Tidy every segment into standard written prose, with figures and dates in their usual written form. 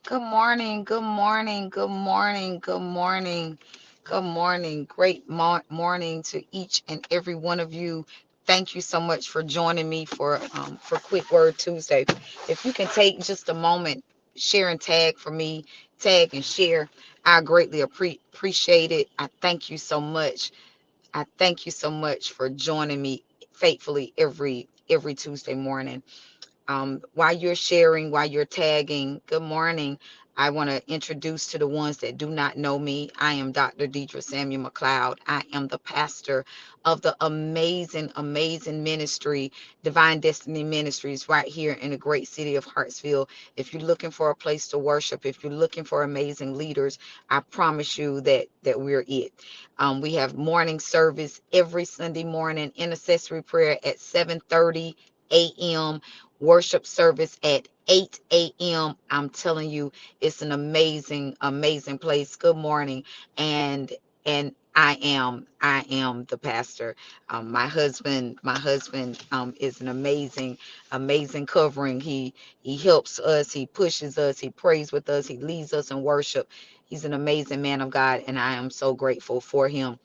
Good morning, good morning, good morning, good morning, good morning. Great morning to each and every one of you. Thank you so much for joining me for Quick Word Tuesday. If you can take just a moment, share and tag for me, tag and share, I greatly appreciate it. I thank you so much. I thank you so much for joining me faithfully every Tuesday morning. While you're sharing, while you're tagging, good morning. I want to introduce to the ones that do not know me. I am Dr. Deidre Samuel McLeod. I am the pastor of the amazing ministry, Divine Destiny Ministries, right here in the great city of Hartsville. If you're looking for a place to worship, if you're looking for amazing leaders, I promise you that we're it. We have morning service every Sunday morning, intercessory prayer at 7:30 a.m., worship service at 8 a.m. I'm telling you, it's an amazing place. Good morning. And I am the pastor. My husband is an amazing covering. He helps us, he pushes us, he prays with us, he leads us in worship. He's an amazing man of God, and I am so grateful for him.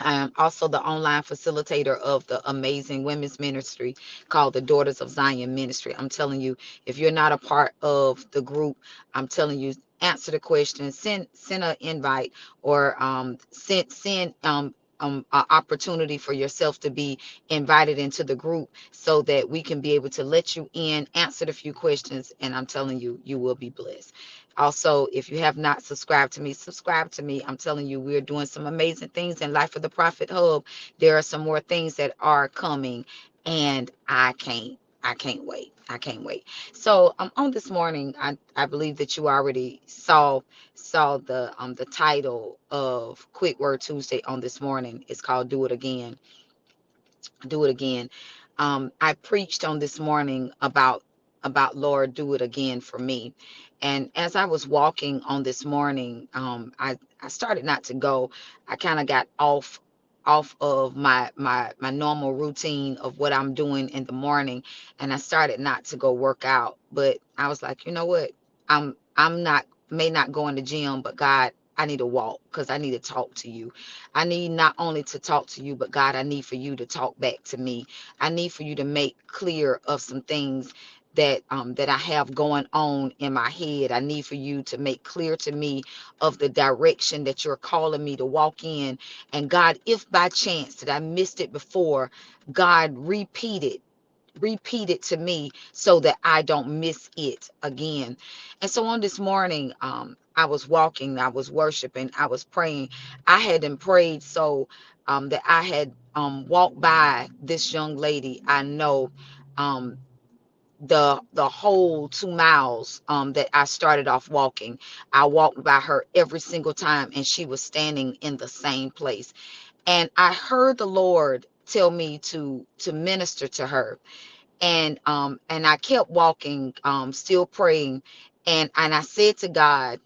I am also the online facilitator of the amazing women's ministry called the Daughters of Zion Ministry. I'm telling you, if you're not a part of the group, I'm telling you, answer the question, send an invite, or send an opportunity for yourself to be invited into the group so that we can be able to let you in, answer the few questions, and I'm telling you, you will be blessed. Also, if you have not subscribed to me, subscribe to me. I'm telling you, we're doing some amazing things in Life of the Prophet Hub. There are some more things that are coming, and I can't wait. I can't wait. So on this morning, I believe that you already saw the title of Quick Word Tuesday on this morning. It's called Do It Again. Do it again. I preached on this morning about Lord, do it again for me. And as I was walking on this morning, I started not to go. I kind of got off of my normal routine of what I'm doing in the morning, and I started not to go work out. But I was like, you know what? I'm not may not go in the gym, but God, I need to walk because I need to talk to you. I need not only to talk to you, but God, I need for you to talk back to me. I need for you to make clear of some things that I have going on in my head. I need for you to make clear to me of the direction that you're calling me to walk in. And God, if by chance that I missed it before, God, repeat it to me so that I don't miss it again. And so on this morning, I was walking, I was worshiping, I was praying. I hadn't prayed so that I had walked by this young lady. I know um, the whole 2 miles that I started off walking. I walked by her every single time, and she was standing in the same place. And I heard the Lord tell me to minister to her, and I kept walking, still praying, and I said to God,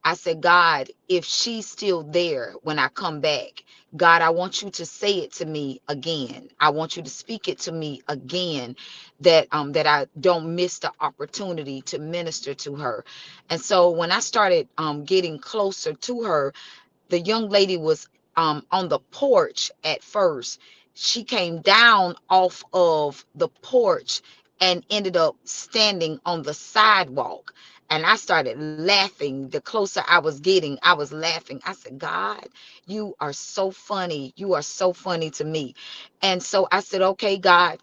I said, God, if she's still there when I come back, God, I want you to say it to me again. I want you to speak it to me again, that I don't miss the opportunity to minister to her. And so when I started getting closer to her, the young lady was on the porch at first. She came down off of the porch and ended up standing on the sidewalk. And I started laughing. The closer I was getting, I was laughing. I said, God, you are so funny. You are so funny to me. And so I said, okay, God,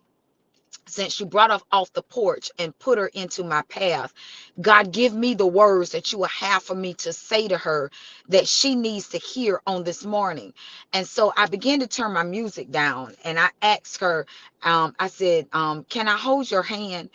since you brought her off the porch and put her into my path, God, give me the words that you will have for me to say to her that she needs to hear on this morning. And so I began to turn my music down, and I asked her, I said, can I hold your hand?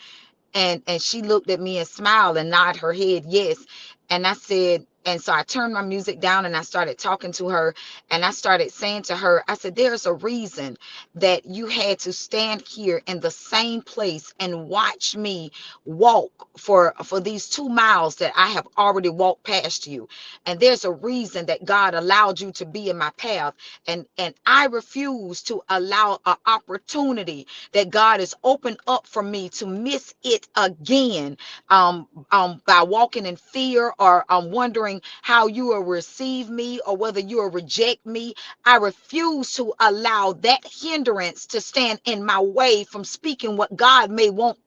And she looked at me and smiled and nodded her head yes. And I said, And so I turned my music down and I started talking to her, and I started saying to her, I said, there's a reason that you had to stand here in the same place and watch me walk for these 2 miles that I have already walked past you. And there's a reason that God allowed you to be in my path. And I refuse to allow an opportunity that God has opened up for me to miss it again, by walking in fear, or wondering how you will receive me or whether you will reject me. I refuse to allow that hindrance to stand in my way from speaking what God may want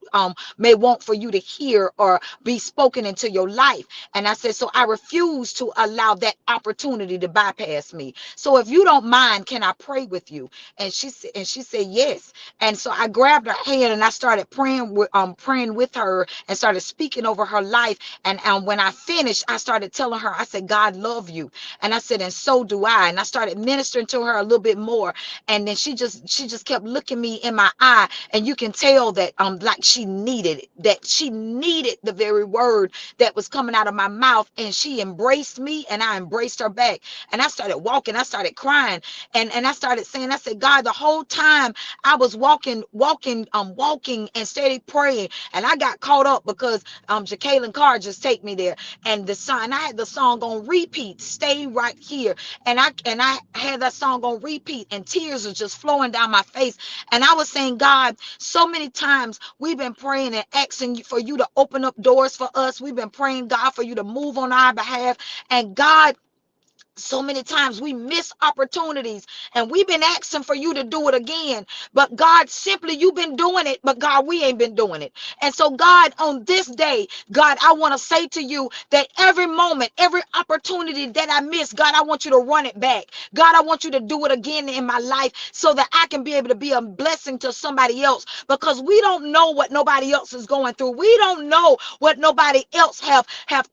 for you to hear or be spoken into your life. And I said, so I refuse to allow that opportunity to bypass me. So if you don't mind, can I pray with you? And she said yes. And so I grabbed her hand and I started praying with her and started speaking over her life. And when I finished, I started telling her, I said, God love you. And I said, and so do I. And I started ministering to her a little bit more. And then she just kept looking me in my eye. And you can tell that like she needed it, that she needed the very word that was coming out of my mouth. And she embraced me and I embraced her back. And I started walking, I started crying, and I started saying, I said, God, the whole time I was walking and steady praying. And I got caught up because Jacqueline Carr just take me there. And I had the song on repeat, stay right here. And I had that song on repeat, and tears are just flowing down my face. And I was saying, God, so many times we've been praying and asking for you to open up doors for us. We've been praying, God, for you to move on our behalf. And God, so many times we miss opportunities, and we've been asking for you to do it again. But God, simply you've been doing it, but God, we ain't been doing it. And so God, on this day, God, I want to say to you that every moment, every opportunity that I miss, God, I want you to run it back. God, I want you to do it again in my life so that I can be able to be a blessing to somebody else, because we don't know what nobody else is going through. We don't know what nobody else have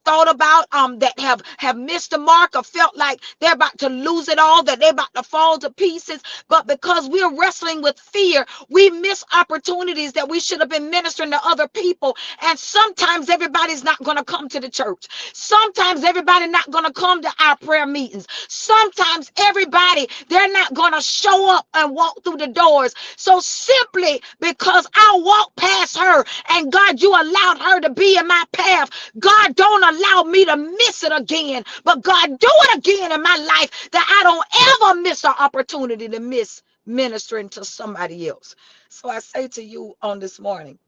thought about, that have missed the mark or felt like they're about to lose it all, that they're about to fall to pieces. But because we're wrestling with fear, we miss opportunities that we should have been ministering to other people. And sometimes everybody's not going to come to the church. Sometimes everybody not going to come to our prayer meetings. Sometimes everybody, they're not going to show up and walk through the doors. So simply because I walked past her and God, you allowed her to be in my path, God, don't allow me to miss it again. But God, do it again in my life, that I don't ever miss an opportunity to miss ministering to somebody else. So I say to you on this morning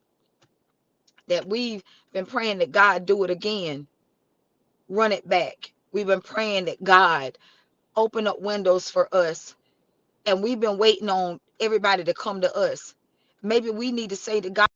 that we've been praying that God do it again, run it back. We've been praying that God open up windows for us, and we've been waiting on everybody to come to us. Maybe we need to say to God,